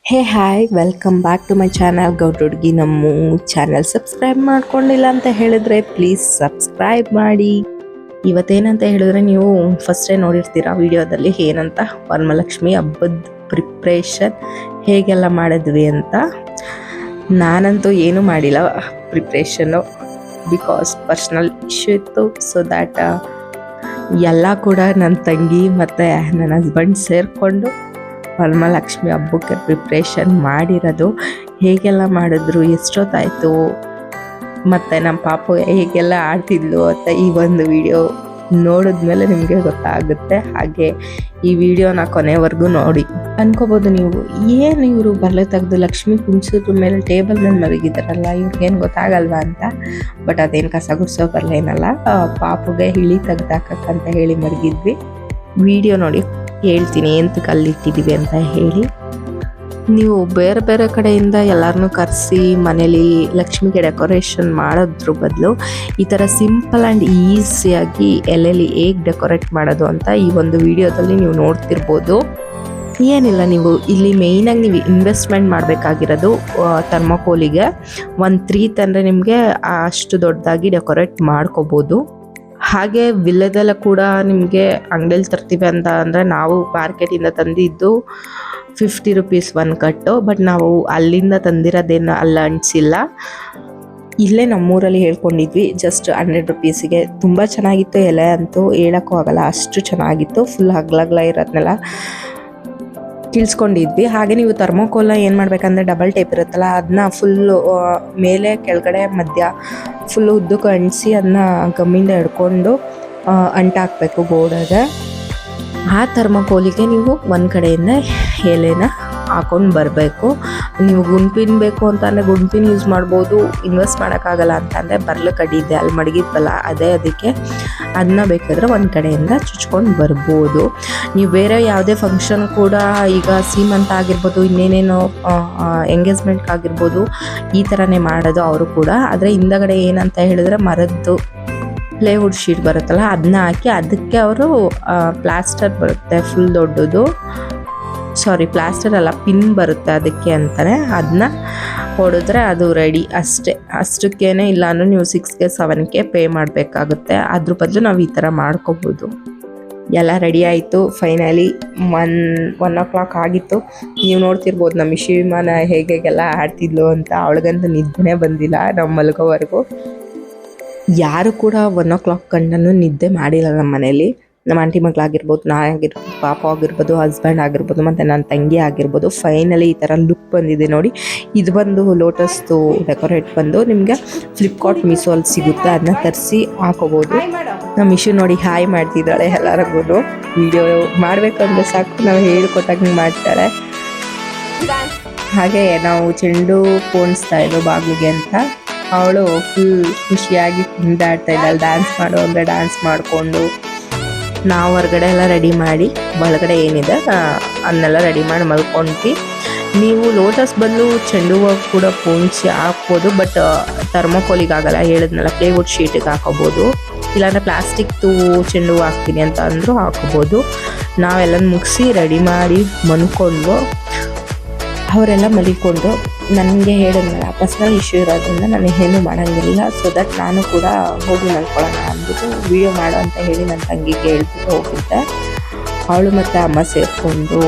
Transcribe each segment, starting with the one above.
Hey hi welcome back to my channel ಗೌಡ್ರುಡ್ಗಿ. ನಮ್ಮ channel subscribe ಮಾಡ್ಕೊಂಡಿಲ್ಲ ಅಂತ ಹೇಳಿದ್ರೆ ಪ್ಲೀಸ್ ಸಬ್ಸ್ಕ್ರೈಬ್ ಮಾಡಿ. ಇವತ್ತೇನಂತ ಹೇಳಿದ್ರೆ ನೀವು ಫಸ್ಟೇ ನೋಡಿರ್ತೀರ ವಿಡಿಯೋದಲ್ಲಿ ಏನಂತ ವರಮಹಾಲಕ್ಷ್ಮಿ ಹಬ್ಬದ ಪ್ರಿಪ್ರೇಷನ್ ಹೇಗೆಲ್ಲ ಮಾಡಿದ್ವಿ ಅಂತ. ನಾನಂತೂ ಏನೂ ಮಾಡಿಲ್ಲ ಪ್ರಿಪ್ರೇಷನ್ನು, ಬಿಕಾಸ್ ಪರ್ಸ್ನಲ್ ಇಶ್ಯೂ ಇತ್ತು. ಸೊ ದ್ಯಾಟ್ ಎಲ್ಲ ಕೂಡ ನನ್ನ ತಂಗಿ ಮತ್ತು ನನ್ನ ಹಸ್ಬೆಂಡ್ ಸೇರಿಕೊಂಡು ವರಮಹಾಲಕ್ಷ್ಮಿ ಹಬ್ಬಕ್ಕೆ ಪ್ರಿಪ್ರೇಷನ್ ಮಾಡಿರೋದು. ಹೇಗೆಲ್ಲ ಮಾಡಿದ್ರು, ಎಷ್ಟೊತ್ತಾಯಿತು, ಮತ್ತು ನಮ್ಮ ಪಾಪು ಹೇಗೆಲ್ಲ ಆಡ್ತಿದ್ಲು ಅಂತ ಈ ಒಂದು ವಿಡಿಯೋ ನೋಡಿದ್ಮೇಲೆ ನಿಮಗೆ ಗೊತ್ತಾಗುತ್ತೆ. ಹಾಗೆ ಈ ವಿಡಿಯೋನ ಕೊನೆವರೆಗೂ ನೋಡಿ. ಅನ್ಕೋಬೋದು ನೀವು, ಏನು ಇವರು ಬರಲೆ ತೆಗೆದು ಲಕ್ಷ್ಮಿ ಕುಂಚಿದ್ರ ಮೇಲೆ ಟೇಬಲ್ ಮೇಲೆ ಮಲಗಿದಾರಲ್ಲ, ಇವ್ರಿಗೇನು ಗೊತ್ತಾಗಲ್ವಾ ಅಂತ. ಬಟ್ ಅದೇನು ಕಸ ಗುಡಿಸೋ ಬರಲೇನಲ್ಲ, ಪಾಪುಗೆ ಹಿಳಿ ತೆಗ್ದಾಕಂತ ಹೇಳಿ ಮಲಗಿದ್ವಿ. ವಿಡಿಯೋ ನೋಡಿ ಹೇಳ್ತೀನಿ ಎಂತಕ್ಕೆ ಅಲ್ಲಿಟ್ಟಿದ್ದೀವಿ ಅಂತ ಹೇಳಿ. ನೀವು ಬೇರೆ ಬೇರೆ ಕಡೆಯಿಂದ ಎಲ್ಲರನ್ನೂ ಕರೆಸಿ ಮನೇಲಿ ಲಕ್ಷ್ಮಿಗೆ ಡೆಕೋರೇಷನ್ ಮಾಡೋದ್ರ ಬದಲು ಈ ಥರ ಸಿಂಪಲ್ ಆ್ಯಂಡ್ ಈಸಿಯಾಗಿ ಎಲ್ಲೆಲ್ಲಿ ಹೇಗೆ ಡೆಕೋರೇಟ್ ಮಾಡೋದು ಅಂತ ಈ ಒಂದು ವಿಡಿಯೋದಲ್ಲಿ ನೀವು ನೋಡ್ತಿರ್ಬೋದು. ಏನಿಲ್ಲ, ನೀವು ಇಲ್ಲಿ ಮೇಯ್ನಾಗಿ ನೀವು ಇನ್ವೆಸ್ಟ್ಮೆಂಟ್ ಮಾಡಬೇಕಾಗಿರೋದು ಥರ್ಮೋಕೋಲಿಗೆ 1 3 ತಂದರೆ ನಿಮಗೆ ಅಷ್ಟು ದೊಡ್ಡದಾಗಿ ಡೆಕೋರೇಟ್ ಮಾಡ್ಕೋಬೋದು. ಹಾಗೆ ವಿಲ್ಲೆದೆಲ್ಲ ಕೂಡ ನಿಮಗೆ ಅಂಗಡಿಯಲ್ಲಿ ತರ್ತೀವಿ ಅಂತ ಅಂದರೆ, ನಾವು ಮಾರ್ಕೆಟಿಂದ ತಂದಿದ್ದು 50 ರೂಪೀಸ್ 1 ಕಟ್ಟು. ಬಟ್ ನಾವು ಅಲ್ಲಿಂದ ತಂದಿರೋದೇನು ಅಲ್ಲ ಅನಿಸಿಲ್ಲ, ಇಲ್ಲೇ ನಮ್ಮೂರಲ್ಲಿ ಹೇಳ್ಕೊಂಡಿದ್ವಿ ಜಸ್ಟ್ 100 ರೂಪೀಸಿಗೆ. ತುಂಬ ಚೆನ್ನಾಗಿತ್ತು, ಎಲೆ ಅಂತೂ ಹೇಳೋಕ್ಕೂ ಆಗಲ್ಲ, ಅಷ್ಟು ಚೆನ್ನಾಗಿತ್ತು. ಫುಲ್ ಹಗ್ಲಗ್ಲ ಇರೋದನ್ನೆಲ್ಲ ಕಿಳ್ಸ್ಕೊಂಡಿದ್ವಿ. ಹಾಗೆ ನೀವು ಥರ್ಮೋಕೋಲ್ನ ಏನು ಮಾಡಬೇಕಂದ್ರೆ, ಡಬಲ್ ಟೇಪ್ ಇರುತ್ತಲ್ಲ, ಅದನ್ನ ಫುಲ್ಲು ಮೇಲೆ ಕೆಳಗಡೆ ಮಧ್ಯ ಫುಲ್ಲು ಉದ್ದಕ್ಕೆ ಅಂಟಿಸಿ ಅದನ್ನ ಗಮ್ಮಿಂದ ಹಿಡ್ಕೊಂಡು ಅಂಟಾಕಬೇಕು ಗೋಡೆಗೆ. ಆ ಥರ್ಮೋಕೋಲಿಗೆ ನೀವು ಒಂದು ಕಡೆಯಿಂದ ಎಲೆನ ಹಾಕೊಂಡು ಬರಬೇಕು. ನೀವು ಗುಂಪಿನ ಬೇಕು ಅಂತಂದರೆ ಗುಂಪಿನ ಯೂಸ್ ಮಾಡ್ಬೋದು. ಇನ್ವೆಸ್ಟ್ ಮಾಡೋಕ್ಕಾಗಲ್ಲ ಅಂತಂದರೆ ಬರ್ಲು ಕಡ್ಡಿದ್ದೆ ಅಲ್ಲಿ ಮಡಗಿದ್ವಲ್ಲ ಅದೇ, ಅದಕ್ಕೆ ಅದನ್ನ ಬೇಕಾದರೆ ಒಂದು ಕಡೆಯಿಂದ ಚುಚ್ಕೊಂಡು ಬರ್ಬೋದು. ನೀವು ಬೇರೆ ಯಾವುದೇ ಫಂಕ್ಷನ್ ಕೂಡ, ಈಗ ಸೀಮಂತ ಆಗಿರ್ಬೋದು, ಇನ್ನೇನೇನೋ ಎಂಗೇಜ್ಮೆಂಟ್ಗಾಗಿರ್ಬೋದು, ಈ ಥರನೇ ಮಾಡೋದು ಅವರು ಕೂಡ. ಆದರೆ ಹಿಂದಗಡೆ ಏನಂತ ಹೇಳಿದ್ರೆ ಮರದ್ದು ಪ್ಲೇವುಡ್ ಶೀಟ್ ಬರುತ್ತಲ್ಲ, ಅದನ್ನ ಹಾಕಿ ಅದಕ್ಕೆ ಅವರು ಪ್ಲಾಸ್ಟರ್ ಬರುತ್ತೆ ಫುಲ್ ದೊಡ್ಡದು, ಸಾರಿ ಪ್ಲಾಸ್ಟರ್ ಅಲ್ಲ, ಪಿನ್ ಬರುತ್ತೆ ಅದಕ್ಕೆ ಅಂತಾನೆ, ಅದನ್ನ ಹೊಡೆದ್ರೆ ಅದು ರೆಡಿ ಅಷ್ಟೇ. ಅಷ್ಟಕ್ಕೇನೆ, ಇಲ್ಲ ಅಂದರೆ ನೀವು 6K 7K ಪೇ ಮಾಡಬೇಕಾಗುತ್ತೆ. ಅದ್ರ ಬದಲು ನಾವು ಈ ಥರ ಮಾಡ್ಕೋಬೋದು. ಎಲ್ಲ ರೆಡಿ ಆಯಿತು. ಫೈನಲಿ 1 o'clock ಆಗಿತ್ತು. ನೀವು ನೋಡ್ತಿರ್ಬೋದು ನಮ್ಮ ಶಿವಮಾನ ಹೇಗೆಲ್ಲ ಆಡ್ತಿದ್ಲು ಅಂತ. ಅವಳಿಗಂತೂ ನಿದ್ದೆನೇ ಬಂದಿಲ್ಲ ನಮ್ಮ ಮಲಗೋವರೆಗೂ. ಯಾರು ಕೂಡ 1 o'clock ಗಂಟನೂ ನಿದ್ದೆ ಮಾಡಿಲ್ಲ ನಮ್ಮ ಮನೇಲಿ. ನಮ್ಮ ಆಂಟಿ ಮಗಳಾಗಿರ್ಬೋದು, ಆಗಿರ್ಬೋದು, ಪಾಪ ಆಗಿರ್ಬೋದು, ಹಸ್ಬೆಂಡ್ ಆಗಿರ್ಬೋದು, ಮತ್ತು ನನ್ನ ತಂಗಿ ಆಗಿರ್ಬೋದು. ಫೈನಲಿ ಈ ಥರ ಲುಕ್ ಬಂದಿದೆ ನೋಡಿ. ಇದು ಬಂದು ಲೋಟಸ್ದು ಡೆಕೋರೇಟ್ ಬಂದು ನಿಮಗೆ ಫ್ಲಿಪ್ಕಾರ್ಟ್ ಮೀಸೋಲ್ಲಿ ಸಿಗುತ್ತೆ, ಅದನ್ನ ತರಿಸಿ ಹಾಕೋಬೋದು. ನಮ್ಮ ಇಶ್ಯೂ ನೋಡಿ ಹಾಯ್ ಮಾಡ್ತಿದ್ದಾಳೆ ಎಲ್ಲರಿಗೂ. ವಿಡಿಯೋ ಮಾಡಬೇಕು ಅಂದರೆ ಸಾಕು, ನಾವು ಹೇಳ್ಕೊಟ್ಟಾಗ ಮಾಡ್ತಾಳೆ. ಹಾಗೆ ನಾವು ಚೆಂಡು ಪೋಣಿಸ್ತಾ ಇದ್ದೋ ಬಾಗಿಲಿಗೆ ಅಂತ, ಅವಳು ಫುಲ್ ಖುಷಿಯಾಗಿ ಕುಂದಾಡ್ತಾ ಇದ್ದಾಳೆ. ಡ್ಯಾನ್ಸ್ ಮಾಡು ಅಂದರೆ ಡ್ಯಾನ್ಸ್ ಮಾಡಿಕೊಂಡು, ನಾವು ಹೊರಗಡೆ ಎಲ್ಲ ರೆಡಿ ಮಾಡಿ, ಒಳಗಡೆ ಏನಿದೆ ಅದನ್ನೆಲ್ಲ ರೆಡಿ ಮಾಡಿ ಮಲ್ಕೊಂಡ್ವಿ. ನೀವು ಲೋಟಸ್ ಬದಲು ಚೆಂಡು ಹೂವು ಕೂಡ ಪೋಣಿಸಿ ಹಾಕ್ಬೋದು. ಬಟ್ ಥರ್ಮೋಕೋಲಿಗೆ ಆಗಲ್ಲ, ಹೇಳಿದ್ನಲ್ಲ, ಪ್ಲೇವುಡ್ ಶೀಟಿಗೆ ಹಾಕೋಬೋದು. ಇಲ್ಲಾಂದರೆ ಪ್ಲಾಸ್ಟಿಕ್ದು ಚೆಂಡು ಹೂವು ಹಾಕ್ತೀನಿ ಅಂತ ಅಂದರೂ ಹಾಕೋಬೋದು. ನಾವೆಲ್ಲ ಮುಗಿಸಿ ರೆಡಿ ಮಾಡಿ ಮನ್ಕೊಂಡು, ಅವರೆಲ್ಲ ಮಲಿಕೊಂಡು, ನನಗೆ ಹೇಳಿದ್ನಲ್ಲ ಪರ್ಸ್ನಲ್ ಇಶ್ಯೂ ಇರೋದ್ರಿಂದ ನಾನು ಏನೂ ಮಾಡೋಂಗಿಲ್ಲ. ಸೊ ದಟ್ ನಾನು ಕೂಡ ಹೋಗಿ ಮಲ್ಕೊಳ್ಳೋಣ ಅಂದ್ಬಿಟ್ಟು ವಿಡಿಯೋ ಮಾಡೋ ಅಂತ ಹೇಳಿ ನನ್ನ ತಂಗಿಗೆ ಹೇಳ್ಬಿಟ್ಟು ಹೋಗಿದ್ದೆ. ಅವಳು ಮತ್ತು ಅಮ್ಮ ಸೇರಿಕೊಂಡು,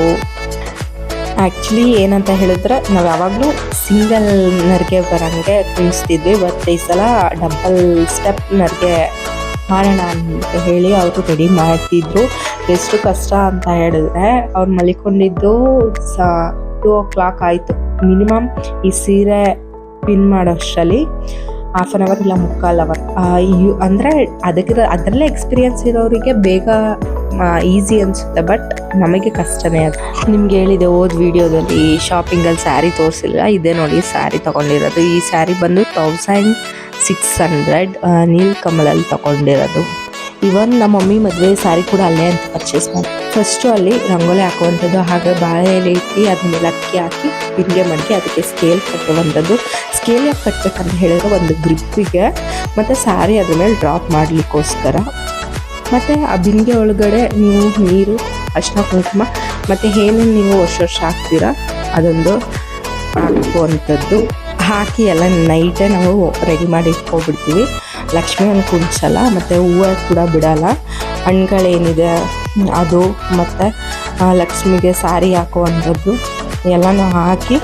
ಆ್ಯಕ್ಚುಲಿ ಏನಂತ ಹೇಳಿದ್ರೆ, ನಾವು ಯಾವಾಗಲೂ ಸಿಂಗಲ್ ನರಿಗೆ ಬರೋಂಗೆ ಕುಣಿಸ್ತಿದ್ವಿ. ಬಟ್ ಈ ಸಲ ಡಬಲ್ ಸ್ಟೆಪ್ ನರಿಗೆ ಮಾಡೋಣ ಅಂತ ಹೇಳಿ ಅವರು ರೆಡಿ ಮಾಡ್ತಿದ್ರು. ಎಷ್ಟು ಕಷ್ಟ ಅಂತ ಹೇಳಿದ್ರೆ, ಅವ್ರು ಮಲಿಕೊಂಡಿದ್ದು 2 o'clock ಆಯಿತು ಮಿನಿಮಮ್. ಈ ಸೀರೆ ಪಿನ್ ಮಾಡೋಷ್ಟರಲ್ಲಿ 1/2 hour ಇಲ್ಲ 3/4 hour. ಅಂದರೆ ಅದರಲ್ಲೇ ಎಕ್ಸ್ಪೀರಿಯನ್ಸ್ ಇರೋರಿಗೆ ಬೇಗ ಈಸಿ ಅನಿಸುತ್ತೆ, ಬಟ್ ನಮಗೆ ಕಷ್ಟನೇ ಅದು. ನಿಮ್ಗೆ ಹೇಳಿದೆ ಹೋದ ವಿಡಿಯೋದಲ್ಲಿ ಶಾಪಿಂಗಲ್ಲಿ ಸ್ಯಾರಿ ತೋರಿಸಿಲ್ಲ, ಇದೇ ನೋಡಿ ಸ್ಯಾರಿ ತೊಗೊಂಡಿರೋದು. ಈ ಸ್ಯಾರಿ ಬಂದು 1600 ನೀಲ್ಕಮಲಲ್ಲಿ ತೊಗೊಂಡಿರೋದು. ಇವನ್ ನಮ್ಮ ಮಮ್ಮಿ ಮದುವೆ ಸ್ಯಾರಿ ಕೂಡ ಅಲ್ಲೇ ಅಂತ ಪರ್ಚೇಸ್ ಮಾಡಿ. ಫಸ್ಟು ಅಲ್ಲಿ ರಂಗೋಲಿ ಹಾಕುವಂಥದ್ದು, ಹಾಗೆ ಬಾಳೆ ಎಲೆ ಇಟ್ಟು ಅದ್ರ ಮೇಲೆ ಅಕ್ಕಿ ಹಾಕಿ ಪಿನ್ಗೆ ಮಡಗಿ ಅದಕ್ಕೆ ಸ್ಕೇಲ್ ಕಟ್ಟುವಂಥದ್ದು. ಸ್ಕೇಲ್ ಯಾಕೆ ಕಟ್ಟಬೇಕಂತ ಹೇಳಿದ್ರೆ, ಒಂದು ಗ್ರಿಪ್ಪಿಗೆ ಮತ್ತು ಸ್ಯಾರಿ ಅದ್ರ ಮೇಲೆ ಡ್ರಾಪ್ ಮಾಡಲಿಕ್ಕೋಸ್ಕರ. ಮತ್ತು ಆ ಬಿಂದಿಗೆ ಒಳಗಡೆ ನೀವು ನೀರು, ಅರಿಶಿನ ಕುಂಕುಮ ಮತ್ತು ಏನೇನು ನೀವು ವರ್ಷ ಹಾಕ್ತೀರಾ ಅದೊಂದು ಹಾಕುವಂಥದ್ದು. ಹಾಕಿ ಎಲ್ಲ ನೈಟೇ ನಾವು ರೆಡಿ ಮಾಡಿ ಇಟ್ಕೊಬಿಡ್ತೀವಿ. ಲಕ್ಷ್ಮಿಯನ್ನು ಕುಂಡ್ಸಲ್ಲ ಮತ್ತು ಹೂವು ಕೂಡ ಬಿಡಲ್ಲ. ಹಣ್ಗಳೇನಿದೆ ಅದು ಮತ್ತು ಲಕ್ಷ್ಮಿಗೆ ಸಾರಿ ಹಾಕುವಂಥದ್ದು ಎಲ್ಲನೂ ಹಾಕಿ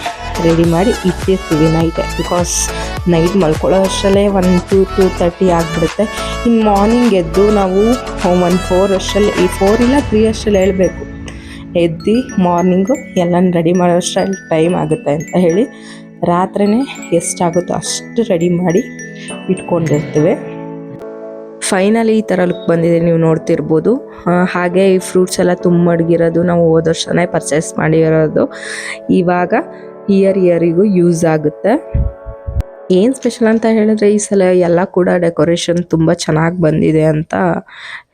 ರೆಡಿ ಮಾಡಿ ಇಟ್ಟಿರ್ತೀವಿ ನೈಟೇ. ಬಿಕಾಸ್ ನೈಟ್ ಮಲ್ಕೊಳ್ಳೋ ಅಷ್ಟರಲ್ಲೇ 1-2:30 ಆಗಿಬಿಡುತ್ತೆ. ಇನ್ನು ಮಾರ್ನಿಂಗ್ ಎದ್ದು ನಾವು 4 ಅಷ್ಟರಲ್ಲಿ 4 ಇಲ್ಲ 3 ಅಷ್ಟರಲ್ಲಿ ಹೇಳಬೇಕು. ಎದ್ದು ಮಾರ್ನಿಂಗು ಎಲ್ಲನೂ ರೆಡಿ ಮಾಡೋ ಅಷ್ಟರಲ್ಲಿ ಟೈಮ್ ಆಗುತ್ತೆ ಅಂತ ಹೇಳಿ ರಾತ್ರಿಯೇ ಎಷ್ಟಾಗುತ್ತೋ ಅಷ್ಟು ರೆಡಿ ಮಾಡಿ ಇಟ್ಕೊಂಡಿರ್ತೀವಿ. ಫೈನಲಿ ಈ ಥರ ಲುಕ್ ಬಂದಿದೆ, ನೀವು ನೋಡ್ತಿರ್ಬೋದು. ಹಾಗೆ ಈ ಫ್ರೂಟ್ಸ್ ಎಲ್ಲ ತುಂಬ ಅಡಗಿರೋದು ನಾವು ಹೋದ ವರ್ಷನೇ ಪರ್ಚೇಸ್ ಮಾಡಿರೋದು. ಇವಾಗ ಇಯರಿಗೂ ಯೂಸ್ ಆಗುತ್ತೆ. ಏನು ಸ್ಪೆಷಲ್ ಅಂತ ಹೇಳಿದ್ರೆ ಈ ಸಲ ಎಲ್ಲ ಕೂಡ ಡೆಕೋರೇಷನ್ ತುಂಬ ಚೆನ್ನಾಗಿ ಬಂದಿದೆ ಅಂತ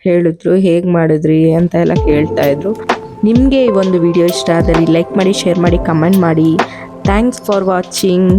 ಹೇಳಿದ್ರು. ಹೇಗೆ ಮಾಡಿದ್ರಿ ಅಂತ ಎಲ್ಲ ಕೇಳ್ತಾಯಿದ್ರು. ನಿಮಗೆ ಈ ಒಂದು ವಿಡಿಯೋ ಇಷ್ಟ ಆದರೆ ಲೈಕ್ ಮಾಡಿ, ಶೇರ್ ಮಾಡಿ, ಕಮೆಂಟ್ ಮಾಡಿ. Thanks for watching.